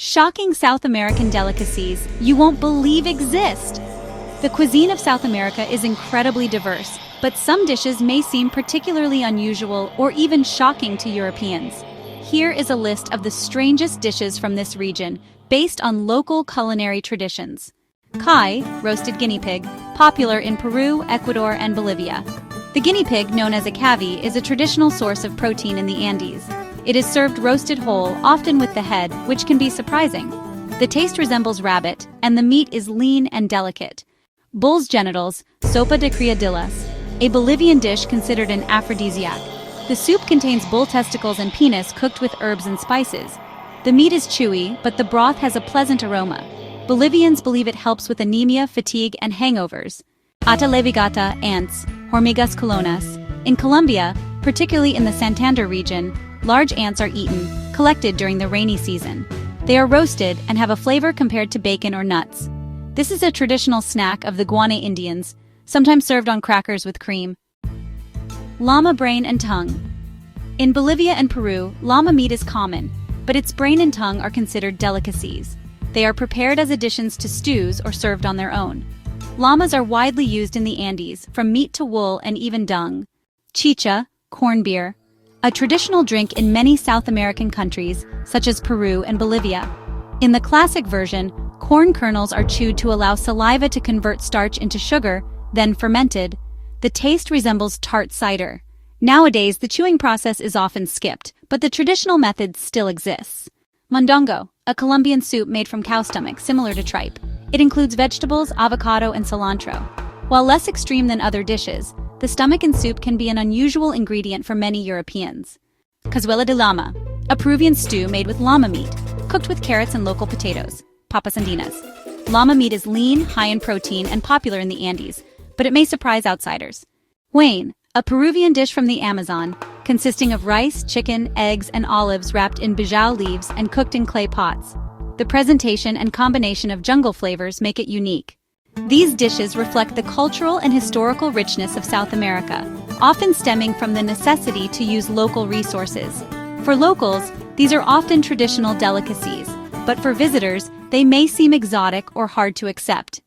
Shocking South American delicacies you won't believe exist. The cuisine of South America is incredibly diverse, but some dishes may seem particularly unusual or even shocking to Europeans. Here is a list of the strangest dishes from this region, based on local culinary traditions. Kai, roasted guinea pig, popular in Peru, Ecuador, and Bolivia. The guinea pig, known as a cavi, is a traditional source of protein in the Andes. It is served roasted whole, often with the head, which can be surprising. The taste resembles rabbit, and the meat is lean and delicate. Bull's genitals, sopa de criadillas, a Bolivian dish considered an aphrodisiac. The soup contains bull testicles and penis cooked with herbs and spices. The meat is chewy, but the broth has a pleasant aroma. Bolivians believe it helps with anemia, fatigue, and hangovers. Ata levigata, ants, hormigas culonas. In Colombia, particularly in the Santander region, large ants are eaten, collected during the rainy season. They are roasted and have a flavor compared to bacon or nuts. This is a traditional snack of the Guinea Indians, sometimes served on crackers with cream. Llama brain and tongue. In Bolivia and Peru, llama meat is common, but its brain and tongue are considered delicacies. They are prepared as additions to stews or served on their own. Llamas are widely used in the Andes, from meat to wool and even dung. Chicha, corn beer, a traditional drink in many South American countries, such as Peru and Bolivia. In the classic version, corn kernels are chewed to allow saliva to convert starch into sugar, then fermented. The taste resembles tart cider. Nowadays, the chewing process is often skipped, but the traditional method still exists. Mondongo, a Colombian soup made from cow stomach, similar to tripe. It includes vegetables, avocado, and cilantro. While less extreme than other dishes, the stomach in soup can be an unusual ingredient for many Europeans. Cazuela de llama, a Peruvian stew made with llama meat, cooked with carrots and local potatoes. Papas andinas. Llama meat is lean, high in protein, and popular in the Andes, but it may surprise outsiders. Huayne, a Peruvian dish from the Amazon, consisting of rice, chicken, eggs, and olives wrapped in bijao leaves and cooked in clay pots. The presentation and combination of jungle flavors make it unique. These dishes reflect the cultural and historical richness of South America, often stemming from the necessity to use local resources. For locals, these are often traditional delicacies, but for visitors, they may seem exotic or hard to accept.